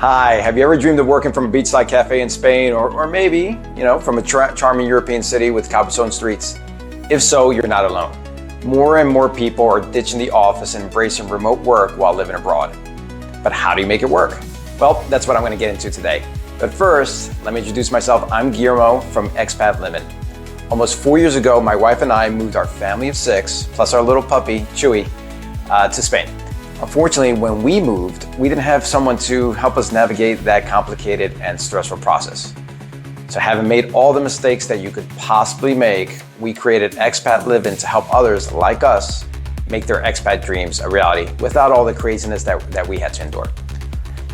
Hi, have you ever dreamed of working from a beachside cafe in Spain or maybe, from a charming European city with cobblestone streets? If so, you're not alone. More and more people are ditching the office and embracing remote work while living abroad. But how do you make it work? Well, that's what I'm going to get into today. But first, let me introduce myself. I'm Guillermo from Expat Livin. Almost 4 years ago, my wife and I moved our family of 6, plus our little puppy, Chewy, to Spain. Unfortunately, when we moved, we didn't have someone to help us navigate that complicated and stressful process. So having made all the mistakes that you could possibly make, we created Expat Livin to help others like us make their expat dreams a reality without all the craziness that we had to endure.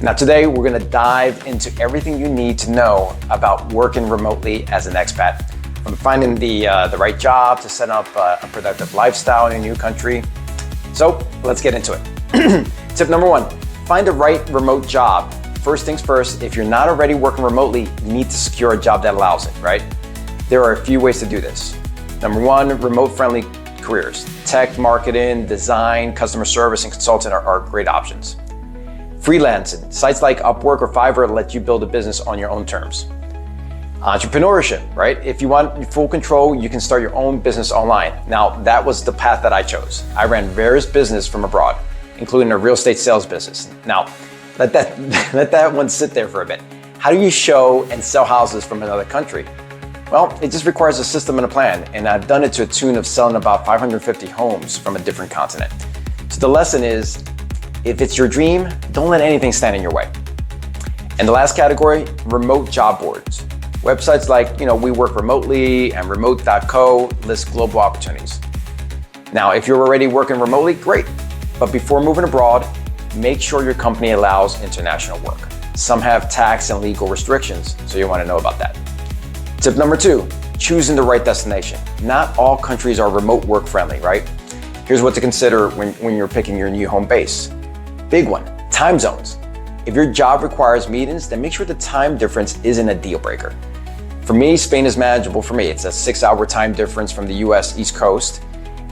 Now today, we're gonna dive into everything you need to know about working remotely as an expat, from finding the right job to setting up a productive lifestyle in a new country. So let's get into it. Tip number 1, find the right remote job. First things first, if you're not already working remotely, you need to secure a job that allows it, right? There are a few ways to do this. Number 1, remote-friendly careers. Tech, marketing, design, customer service, and consulting are great options. Freelancing. Sites like Upwork or Fiverr let you build a business on your own terms. Entrepreneurship, right? If you want full control, you can start your own business online. Now, that was the path that I chose. I ran various businesses from abroad, including a real estate sales business. Now, let that one sit there for a bit. How do you show and sell houses from another country? Well, it just requires a system and a plan, and I've done it to a tune of selling about 550 homes from a different continent. So the lesson is, if it's your dream, don't let anything stand in your way. And the last category, remote job boards. Websites like, We Work Remotely and remote.co list global opportunities. Now, if you're already working remotely, great. But before moving abroad, make sure your company allows international work. Some have tax and legal restrictions, so you want to know about that. Tip number 2, choosing the right destination. Not all countries are remote work friendly, right? Here's what to consider when you're picking your new home base. Big one, time zones. If your job requires meetings, then make sure the time difference isn't a deal breaker. For me, Spain is manageable for me. It's a 6-hour time difference from the US East Coast.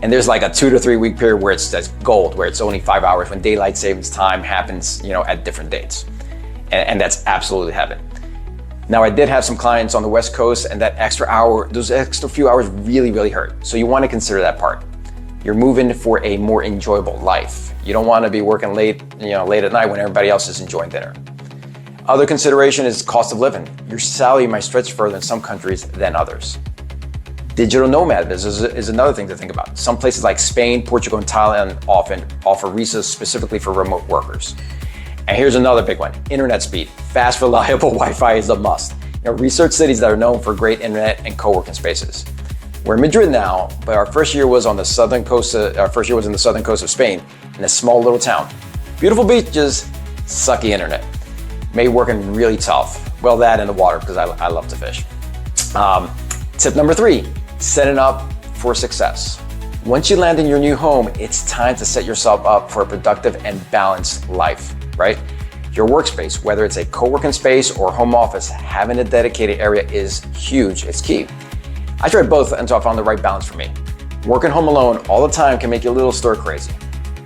And there's like a 2 to 3 week period where it's gold, where it's only 5 hours when daylight savings time happens, at different dates. And that's absolutely heaven. Now, I did have some clients on the West Coast, and those extra few hours really, really hurt. So you want to consider that part. You're moving for a more enjoyable life. You don't want to be working late at night when everybody else is enjoying dinner. Other consideration is cost of living. Your salary might stretch further in some countries than others. Digital nomad business is another thing to think about. Some places like Spain, Portugal, and Thailand often offer visas specifically for remote workers. And here's another big one, internet speed. Fast, reliable Wi-Fi is a must. Research cities that are known for great internet and co-working spaces. We're in Madrid now, but our first year was in the southern coast of Spain, in a small little town. Beautiful beaches, sucky internet. Made working really tough. Well, that and the water, because I love to fish. Tip number 3, setting up for success. Once you land in your new home, it's time to set yourself up for a productive and balanced life, right? Your workspace, whether it's a co-working space or home office, having a dedicated area is huge. It's key. I tried both until I found the right balance for me. Working home alone all the time can make you a little stir crazy.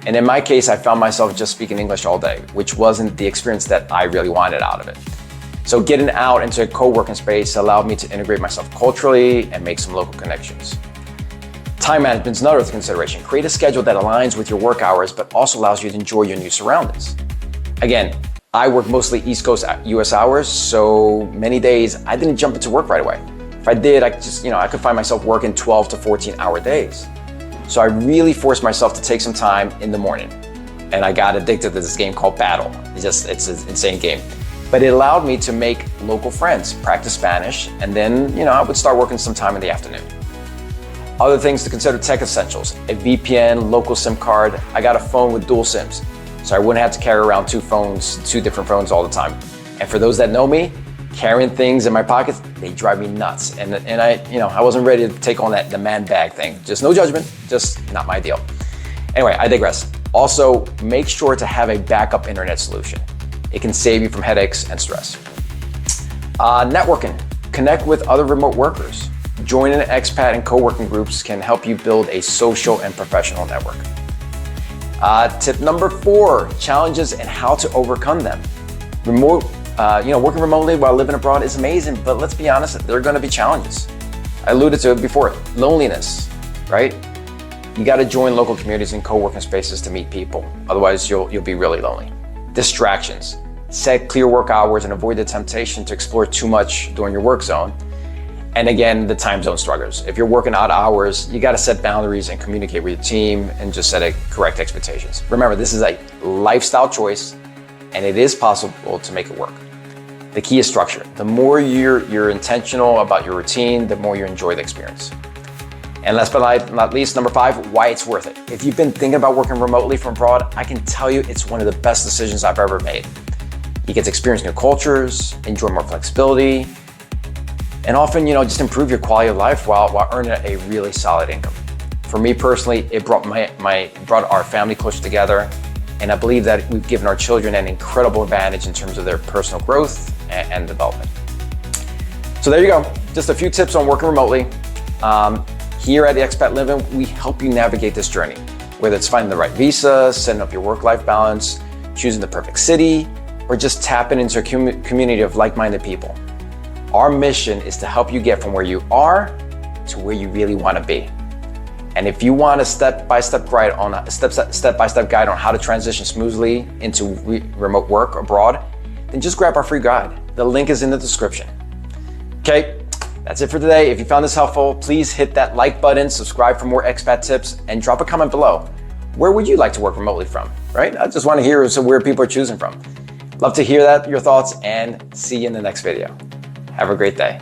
And in my case, I found myself just speaking English all day, which wasn't the experience that I really wanted out of it. So getting out into a co-working space allowed me to integrate myself culturally and make some local connections. Time management is another consideration. Create a schedule that aligns with your work hours, but also allows you to enjoy your new surroundings. Again, I work mostly East Coast US hours, so many days I didn't jump into work right away. If I did, I could find myself working 12 to 14-hour days. So I really forced myself to take some time in the morning. And I got addicted to this game called Battle. It's an insane game. But it allowed me to make local friends, practice Spanish, and then, I would start working some in the afternoon. Other things to consider: tech essentials, a VPN, local SIM card. I got a phone with dual SIMs, so I wouldn't have to carry around 2 different phones all the time. And for those that know me, carrying things in my pockets, they drive me nuts. And I wasn't ready to take on the man bag thing. Just no judgment, just not my deal. Anyway, I digress. Also, make sure to have a backup internet solution. It can save you from headaches and stress. Networking. Connect with other remote workers. Joining expat and co-working groups can help you build a social and professional network. Tip number 4, challenges and how to overcome them. Working remotely while living abroad is amazing, but let's be honest, there are going to be challenges. I alluded to it before, loneliness, right? You got to join local communities and co-working spaces to meet people. Otherwise, you'll be really lonely. Distractions. Set clear work hours and avoid the temptation to explore too much during your work zone. And again, the time zone struggles. If you're working odd hours, you got to set boundaries and communicate with your team and just set correct expectations. Remember, this is a lifestyle choice and it is possible to make it work. The key is structure. The more you're intentional about your routine, the more you enjoy the experience. And last but not least, number 5, why it's worth it. If you've been thinking about working remotely from abroad, I can tell you it's one of the best decisions I've ever made. You get to experience new cultures, enjoy more flexibility, and often, just improve your quality of life while earning a really solid income. For me personally, it brought our family closer together, and I believe that we've given our children an incredible advantage in terms of their personal growth and development. So there you go, just a few tips on working remotely. Here at Expat Livin, we help you navigate this journey, whether it's finding the right visa, setting up your work-life balance, choosing the perfect city, or just tapping into a community of like-minded people. Our mission is to help you get from where you are to where you really want to be. And if you want a step-by-step guide on how to transition smoothly into remote work abroad, then just grab our free guide. The link is in the description. Okay, that's it for today. If you found this helpful, please hit that like button, subscribe for more expat tips, and drop a comment below. Where would you like to work remotely from, right? I just want to hear where people are choosing from. Love to hear your thoughts, and see you in the next video. Have a great day.